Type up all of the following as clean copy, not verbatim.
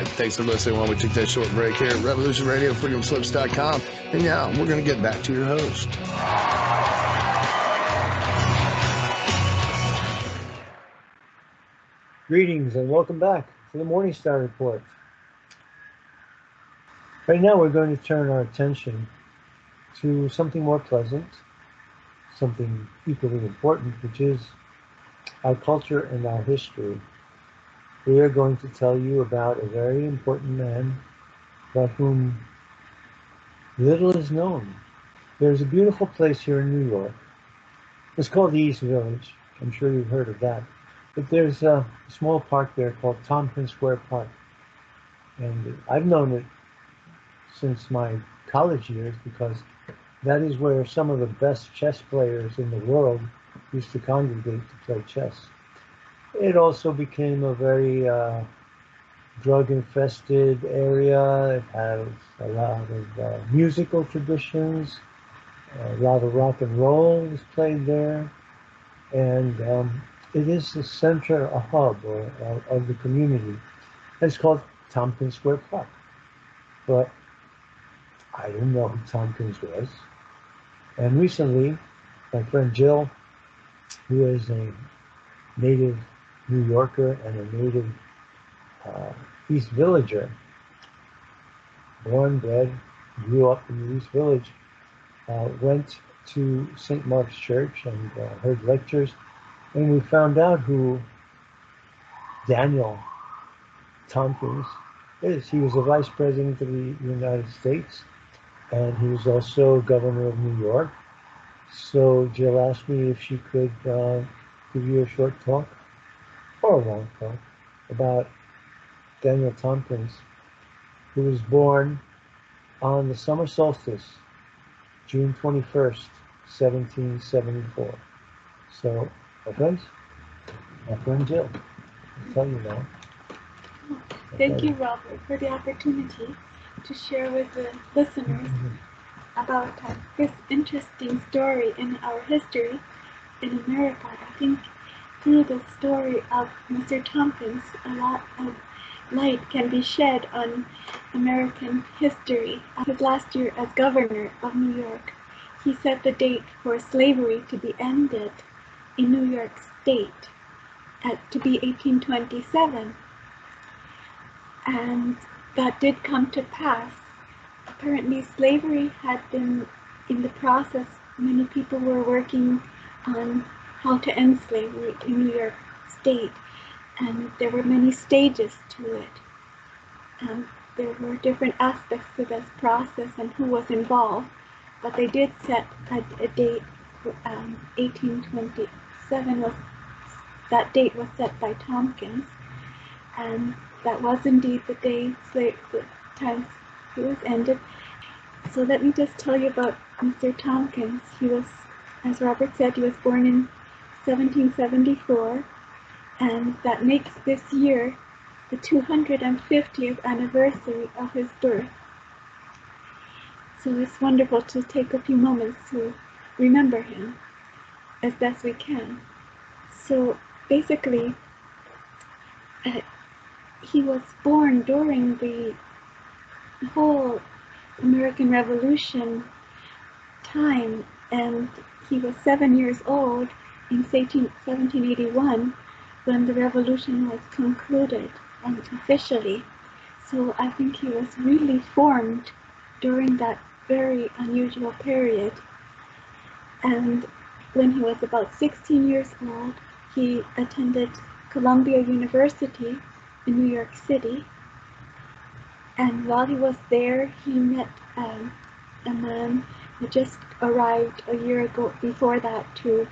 Thanks for listening while we take that short break here at Revolution Radio, freedomslips.com. And now we're going to get back to your host. Greetings and welcome back to the Morningstar Report. Right now we're going to turn our attention to something more pleasant, something equally important, which is our culture and our history. We are going to tell you about a very important man about whom little is known. There's a beautiful place here in New York. It's called the East Village. I'm sure you've heard of that. But there's a small park there called Tompkins Square Park. And I've known it since my college years because that is where some of the best chess players in the world used to congregate to play chess. It also became a very drug-infested area. It has a lot of musical traditions. A lot of rock and roll is played there. And it is the center, a hub of the community. It's called Tompkins Square Park. But I didn't know who Tomkins was. And recently, my friend Jill, who is a native New Yorker and a native East Villager, born, bred, grew up in the East Village, went to St. Mark's Church and heard lectures, and we found out who Daniel Tompkins is. He was a vice president of the United States, and he was also governor of New York. So Jill asked me if she could give you a short talk, or a long talk, about Daniel Tompkins, who was born on the summer solstice, June 21st, 1774. So, my friend Jill, I'll tell you now. Thank you, Robert, for the opportunity to share with the listeners about this interesting story in our history in America. I think through the story of Mr. Tompkins, a lot of light can be shed on American history. His last year as governor of New York, he set the date for slavery to be ended in New York State to be 1827. And that did come to pass. Apparently slavery had been in the process. Many people were working on how to end slavery in New York State, and there were many stages to it. And there were different aspects to this process and who was involved, but they did set a date. 1827 that date was set by Tompkins, and that was indeed the day the time it was ended. So let me just tell you about Mr. Tompkins. He was, as Robert said, he was born in 1774, and that makes this year the 250th anniversary of his birth. So it's wonderful to take a few moments to remember him as best we can. So basically, he was born during the whole American Revolution time, and he was 7 years old in 1781 when the revolution was concluded and officially. So I think he was really formed during that very unusual period. And when he was about 16 years old, he attended Columbia University in New York City. And while he was there, he met a man who just arrived a year ago before that to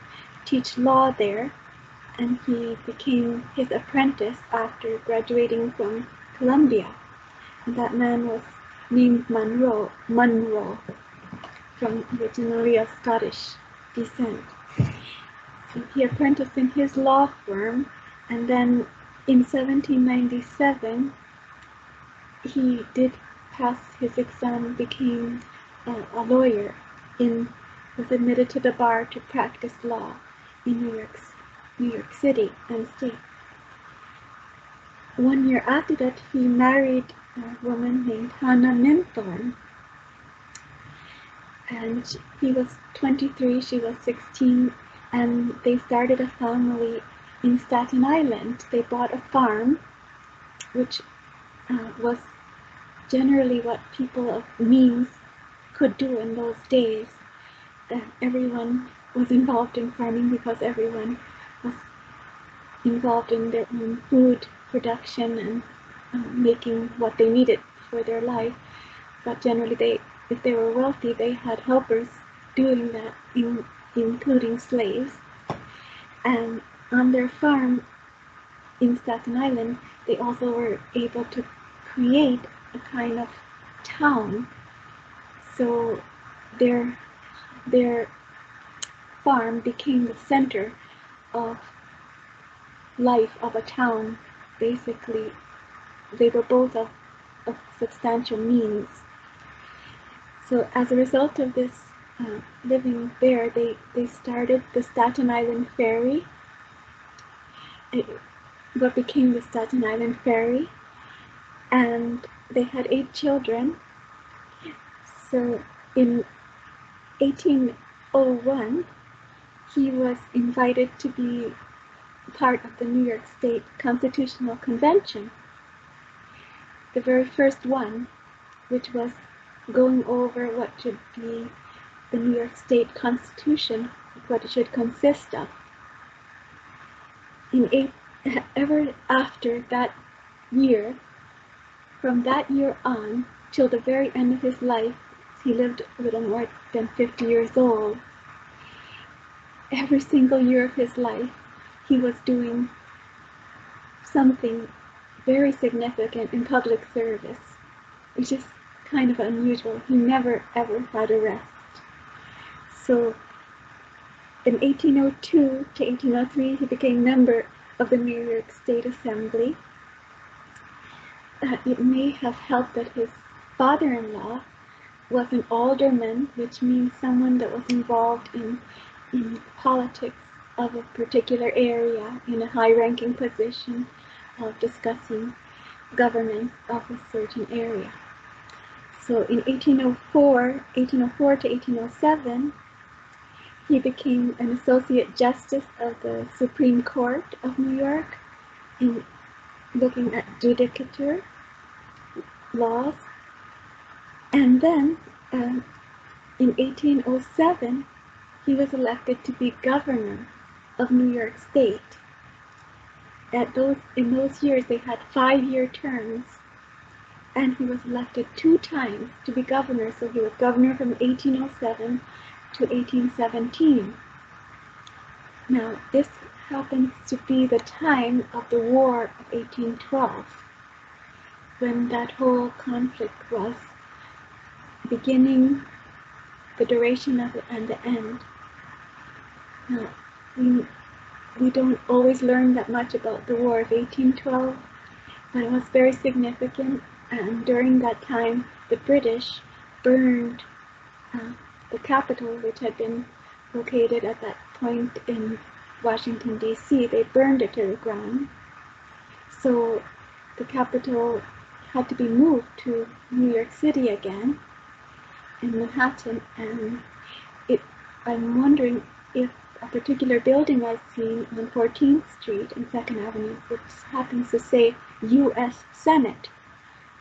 teach law there. And he became his apprentice after graduating from Columbia. And that man was named Monroe, from originally of Scottish descent. So he apprenticed in his law firm, and then in 1797, he did pass his exam, became a lawyer, was admitted to the bar to practice law in New York City and state. 1 year after that, he married a woman named Hannah Minthorn, and he was 23, she was 16, and they started a family in Staten Island. They bought a farm, which was generally what people of means could do in those days. Everyone was involved in farming because everyone was involved in their own food production and making what they needed for their life. But generally, if they were wealthy, they had helpers doing that, including slaves. And on their farm in Staten Island, they also were able to create a kind of town. So their farm became the center of life of a town. Basically, they were both of substantial means. So as a result of this living there, they started the Staten Island Ferry, what became the Staten Island Ferry, and they had 8 children. So in 1801, he was invited to be part of the New York State Constitutional Convention, the very first one, which was going over what should be the New York State Constitution, what it should consist of. Ever after that year, from that year on till the very end of his life, he lived a little more than 50 years old. Every single year of his life, he was doing something very significant in public service, which is kind of unusual. He never ever had a rest. So in 1802 to 1803, he became member of the New York State Assembly. It may have helped that his father-in-law was an alderman, which means someone that was involved in politics of a particular area, in a high-ranking position of discussing government of a certain area. So in 1804 to 1807, he became an Associate Justice of the Supreme Court of New York, in looking at judicature laws. And then in 1807, he was elected to be governor of New York State. In those years, they had 5-year terms, and he was elected 2 times to be governor. So he was governor from 1807 to 1817. Now, this happens to be the time of the War of 1812, when that whole conflict was beginning, the duration of it, and the end. Now, we don't always learn that much about the War of 1812, but it was very significant, and during that time, the British burned the Capitol, which had been located at that point in Washington, D.C. They burned it to the ground. So the Capitol had to be moved to New York City again, in Manhattan, and I'm wondering if a particular building I've seen on 14th Street and 2nd Avenue, which happens to say U.S. Senate,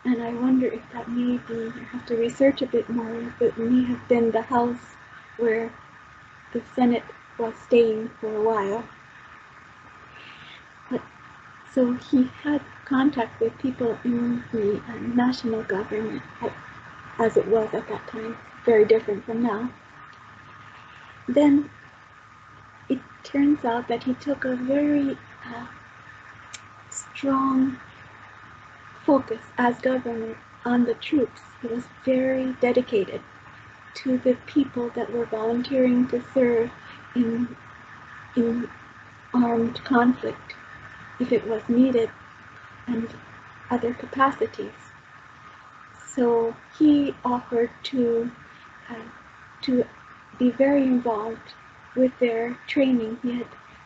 and I wonder if that may be, I have to research a bit more, if it may have been the house where the Senate was staying for a while. But, so he had contact with people in the national government, as it was at that time, very different from now. Then it turns out that he took a very strong focus as governor on the troops. He was very dedicated to the people that were volunteering to serve in armed conflict, if it was needed, and other capacities. So he offered to be very involved with their training. He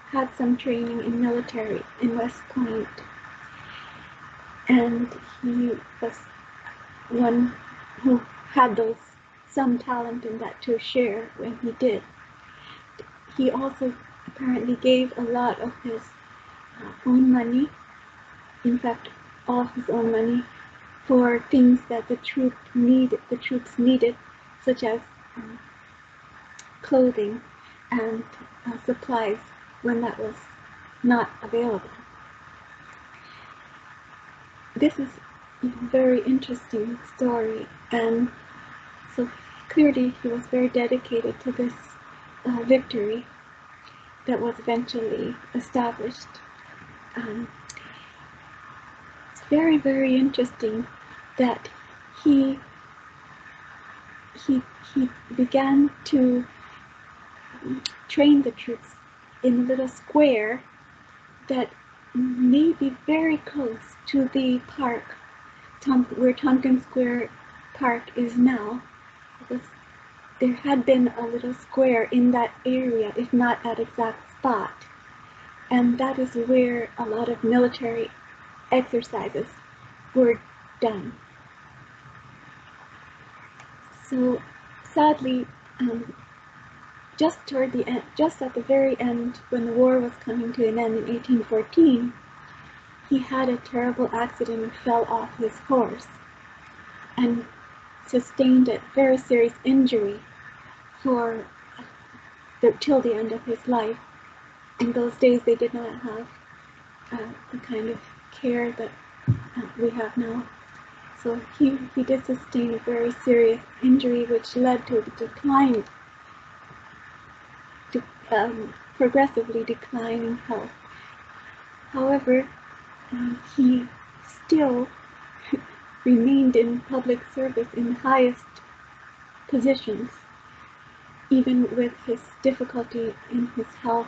had some training in military in West Point. and he was one who had some talent in that to share when he did. He also apparently gave a lot of his own money, in fact, all of his own money, for things that the troops needed, such as clothing and supplies when that was not available. This is a very interesting story, and so clearly he was very dedicated to this victory that was eventually established. It's very, very interesting that he began to train the troops in a little square that may be very close to the park, where Tompkins Square Park is now. There had been a little square in that area, if not that exact spot, and that is where a lot of military exercises were done. So sadly, just at the very end, when the war was coming to an end in 1814, he had a terrible accident and fell off his horse and sustained a very serious injury till the end of his life. In those days, they did not have the kind of care that we have now. So he did sustain a very serious injury, which led to progressively declining health. However, he still remained in public service in the highest positions, even with his difficulty in his health,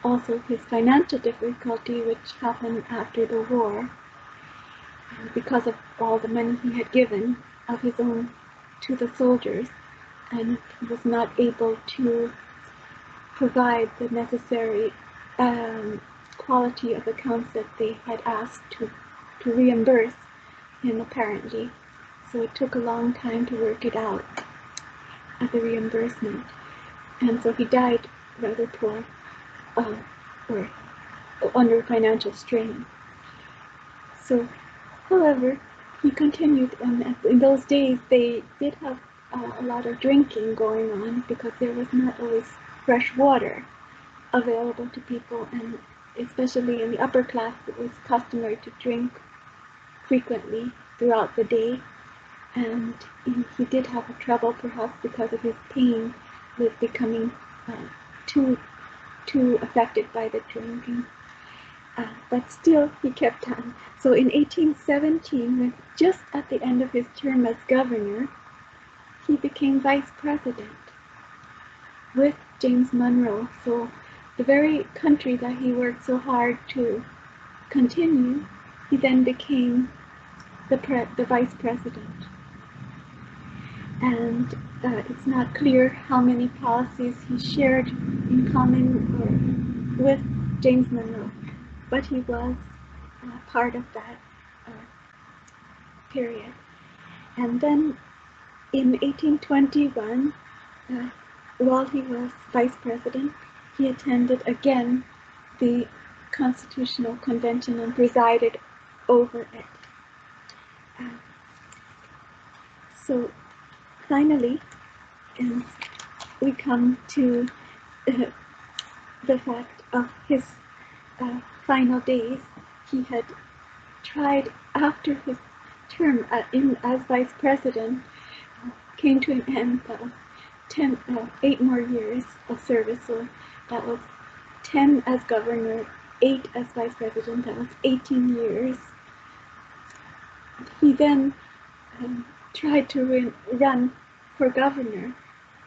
also his financial difficulty, which happened after the war, because of all the money he had given of his own to the soldiers, and was not able to provide the necessary quality of accounts that they had asked to reimburse him, apparently. So it took a long time to work it out as a reimbursement, and so he died rather poor, or under financial strain. So, however, he continued, and in those days they did have a lot of drinking going on, because there was not always fresh water available to people, and especially in the upper class, it was customary to drink frequently throughout the day, and he did have trouble, perhaps because of his pain, with becoming too affected by the drinking. But still, he kept on. So in 1817, just at the end of his term as governor, he became vice president with James Monroe. So the very country that he worked so hard to continue, he then became the vice president. And it's not clear how many policies he shared in common with James Monroe, but he was part of that period. And then in 1821, while he was vice president, he attended again the Constitutional Convention and presided over it. So finally, we come to the fact of his final days. He had tried, after his term as vice president came to an end, 8 more years of service. So that was 10 as governor, 8 as vice president. That was 18 years. He then tried to run for governor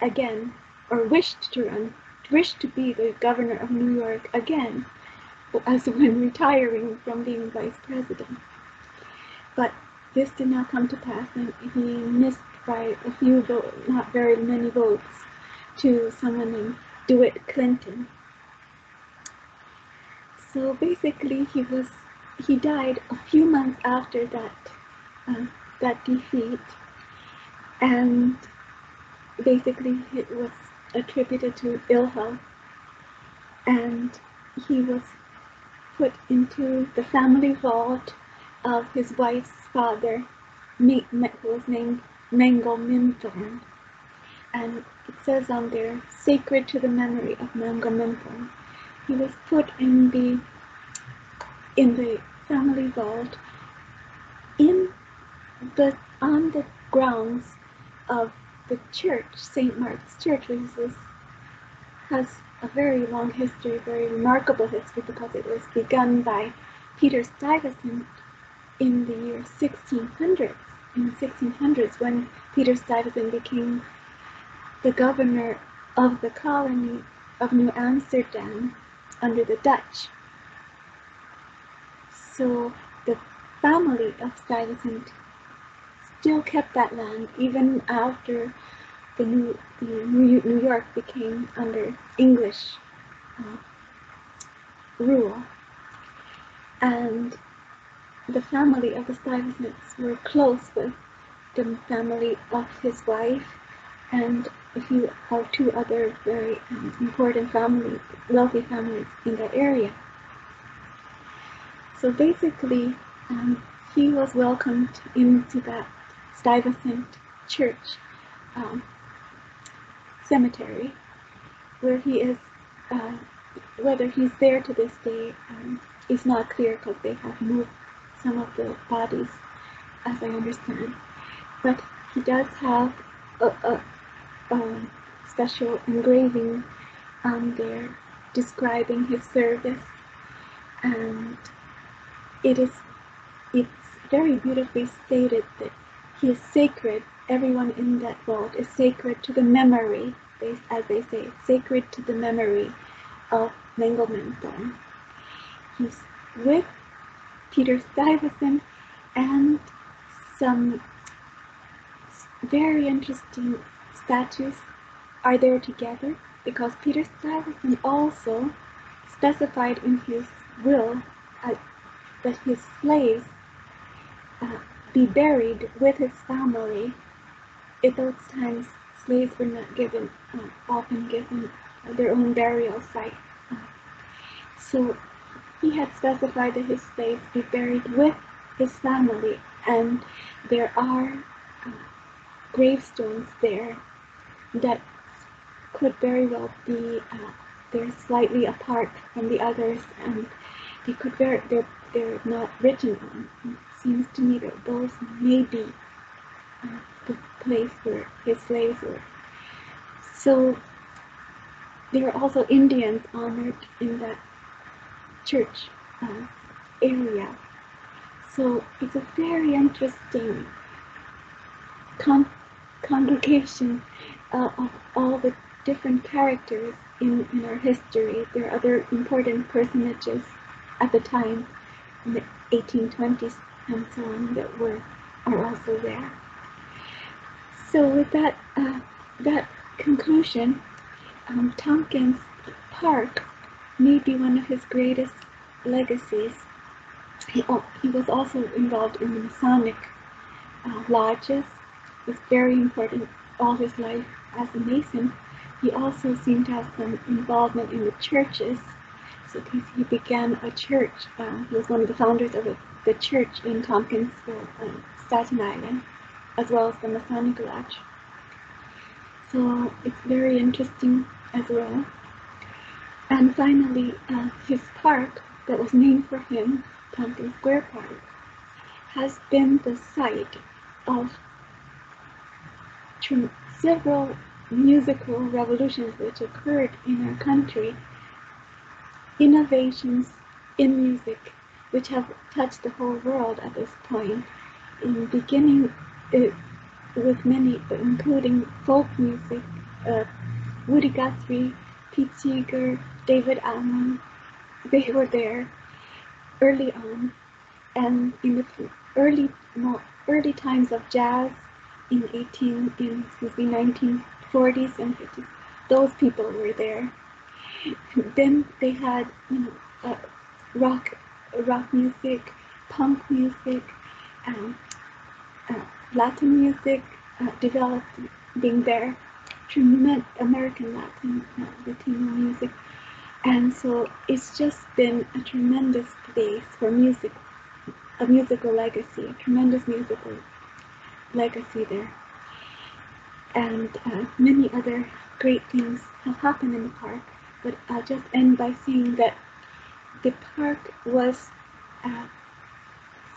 again, or wished to be the governor of New York again, as when retiring from being vice president. But this did not come to pass, and he missed by a few votes, not very many votes, to someone named DeWitt Clinton. So basically, he was he died a few months after that defeat, and basically it was attributed to ill health, and he was put into the family vault of his wife's father, who was named Mango Minthorn. And it says on there, sacred to the memory of Mango Minthorn. He was put in the family vault on the grounds of the church, St. Mark's Church, which has a very long history, very remarkable history, because it was begun by Peter Stuyvesant in the year 1600. In the 1600s, when Peter Stuyvesant became the governor of the colony of New Amsterdam under the Dutch. So the family of Stuyvesant still kept that land even after New York became under English rule. And the family of the Stuyvesants were close with the family of his wife and a few or two other very important families, wealthy families in that area. So basically, he was welcomed into that Stuyvesant Church cemetery, where he is. Whether he's there to this day is not clear, because they have moved some of the bodies, as I understand. But he does have a special engraving on there describing his service, and it's very beautifully stated that he is sacred. Everyone in that vault is sacred to the memory, as they say, sacred to the memory of Mango Minthorn. He's with Peter Stuyvesant, and some very interesting statues are there together, because Peter Stuyvesant also specified in his will that his slaves be buried with his family. At those times, slaves were not often given their own burial site. So he had specified that his slaves be buried with his family, and there are gravestones there that could very well be they're slightly apart from the others, and they're not written on. It seems to me that those may be the place where his slaves were. So there are also Indians honored in that church area. So it's a very interesting congregation of all the different characters in our history. There are other important personages at the time, in the 1820s and so on, that are also there. So with that conclusion, Tompkins Park may be one of his greatest legacies. He was also involved in the Masonic lodges. It was very important all his life as a Mason. He also seemed to have some involvement in the churches. So he began a church. He was one of the founders of the church in Tompkins, Staten Island, as well as the Masonic Lodge. So it's very interesting as well. And finally, his park that was named for him, Tompkins Square Park, has been the site of several musical revolutions which occurred in our country, innovations in music which have touched the whole world at this point, beginning with many, including folk music, Woody Guthrie, Pete Seeger, David Allen. They were there early on, and in the early times of jazz in the 1940s and 50s, those people were there. Then they had rock rock music, punk music, um, Latin music developing there, American Latin, Latino music. And so it's just been a tremendous place for music, a musical legacy, a tremendous musical legacy there. And many other great things have happened in the park, but I'll just end by saying that the park was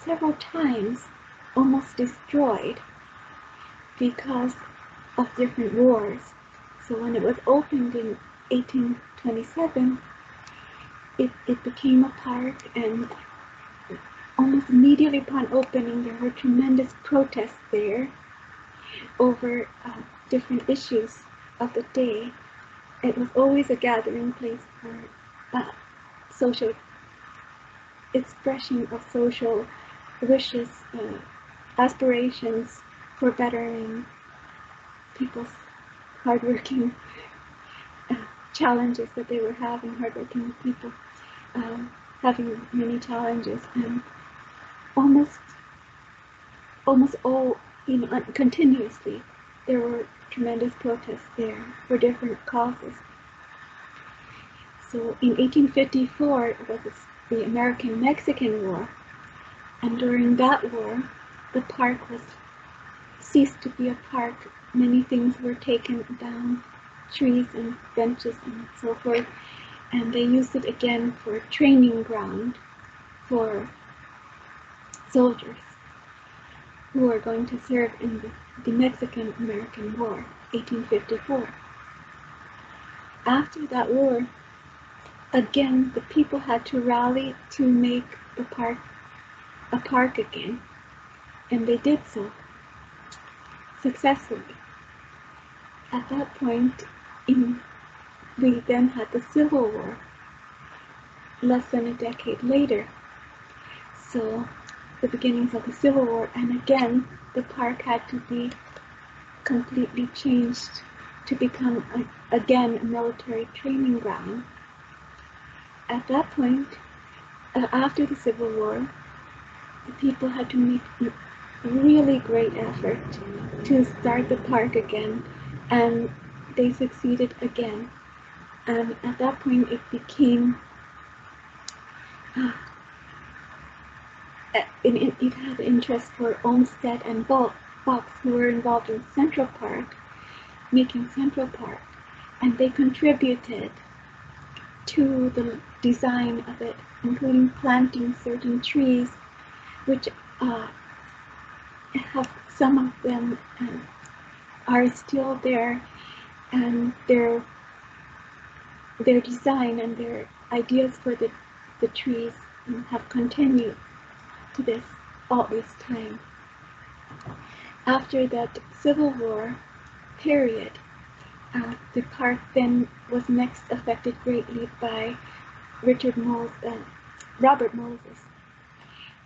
several times almost destroyed because of different wars. So when it was opened in 1827, it became a park, and almost immediately upon opening there were tremendous protests there over different issues of the day. It was always a gathering place for social expression of social wishes, aspirations for bettering people's hardworking challenges that they were having, hardworking people having many challenges, and almost all, continuously there were tremendous protests there for different causes. So in 1854 was the American-Mexican War, and during that war the park was ceased to be a park. Many things were taken down, trees and benches and so forth, and they used it again for a training ground for soldiers who were going to serve in the Mexican-American War, 1854. After that war, again, the people had to rally to make the park a park again, and they did so successfully. At that point, we then had the Civil War, less than a decade later. So the beginnings of the Civil War, and again, the park had to be completely changed to become again a military training ground. At that point, after the Civil War, the people had to make really great effort to start the park again, and they succeeded again. And at that point, it became it had interest for Olmsted and Fox, who were involved in Central Park, making Central Park, and they contributed to the design of it, including planting certain trees, which have, some of them are still there, and their design and their ideas for the trees have continued to all this time. After that Civil War period, the park then was next affected greatly by Robert Moses,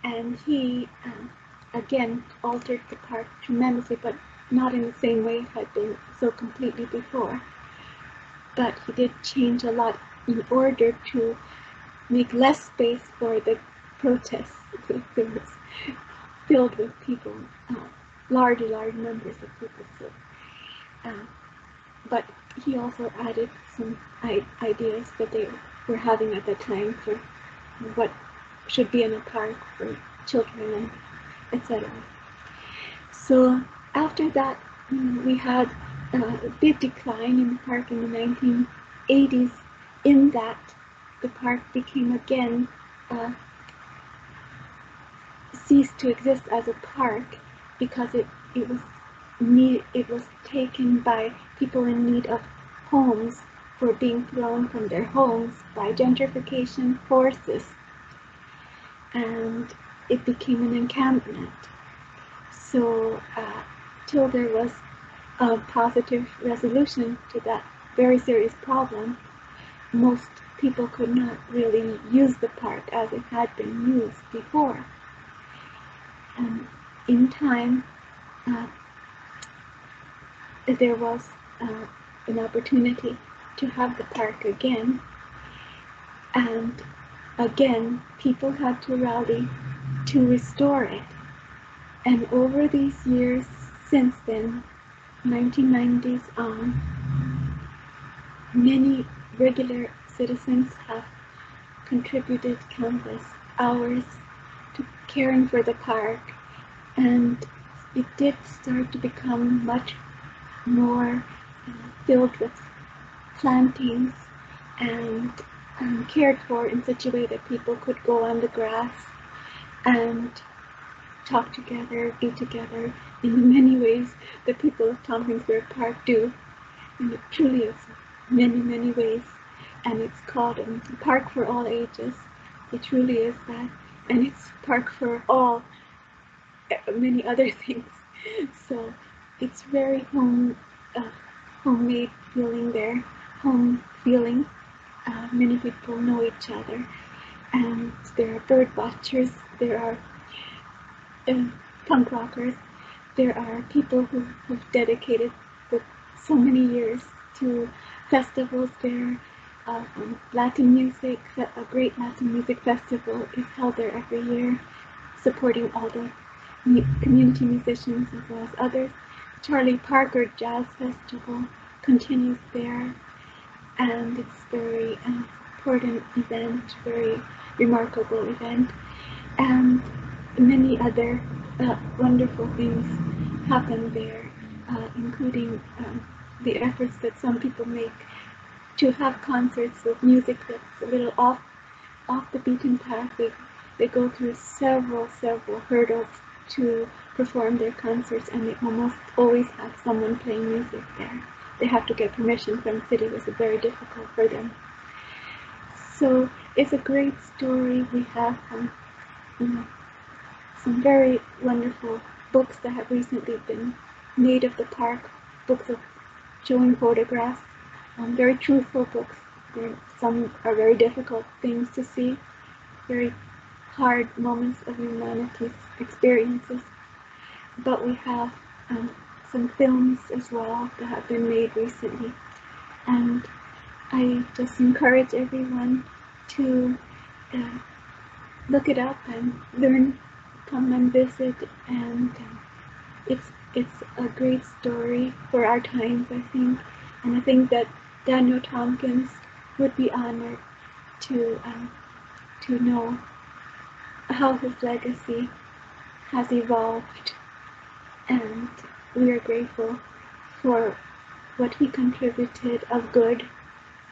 and he again altered the park tremendously, but not in the same way it had been so completely before. But he did change a lot in order to make less space for the protests. It was filled with people, large numbers of people. So, but he also added some ideas that they were having at the time for what should be in a park for children, and etc. So after that, we had a big decline in the park in the 1980s, in that the park became again ceased to exist as a park because it was taken by people in need of homes for being thrown from their homes by gentrification forces, and it became an encampment. So till there was a positive resolution to that very serious problem, most people could not really use the park as it had been used before. And in time, there was an opportunity to have the park again, and again, people had to rally to restore it. And over these years since then, 1990s on, many regular citizens have contributed countless hours to caring for the park, and it did start to become much more filled with plantings and cared for in such a way that people could go on the grass and talk together, be together in the many ways the people of Tompkins Park do. And it truly is many, many ways. And it's called a park for all ages. It truly is that. And it's park for all many other things. So it's very homemade feeling there, home feeling. Many people know each other, and there are bird watchers, there are punk rockers, there are people who've dedicated so many years to festivals there. Latin music, a great Latin music festival is held there every year, supporting all the community musicians as well as others. Charlie Parker Jazz Festival continues there, and it's very important event, very remarkable event, and many other wonderful things happen there, including the efforts that some people make to have concerts with music that's a little off the beaten path. They go through several hurdles to perform their concerts, and they almost always have someone playing music there. They have to get permission from the city, which is very difficult for them. So it's a great story. We have some very wonderful books that have recently been made of the park, books of showing photographs, very truthful books. Some are very difficult things to see, very hard moments of humanity's experiences. But we have some films as well that have been made recently. And I just encourage everyone to look it up and learn, come and visit. And it's a great story for our times, I think. And I think that Daniel Tompkins would be honored to know how his legacy has evolved, and we are grateful for what he contributed of good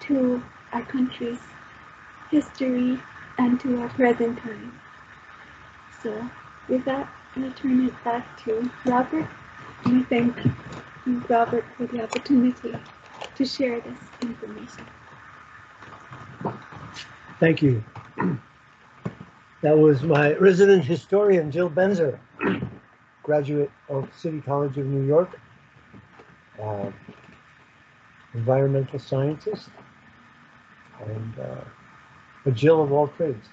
to our country's history and to our present time. So with that, I'm going to turn it back to Robert, and I thank Robert for the opportunity to share this information. Thank you. That was my resident historian, Jill Benzer, graduate of City College of New York, environmental scientist, and a Jill of all trades.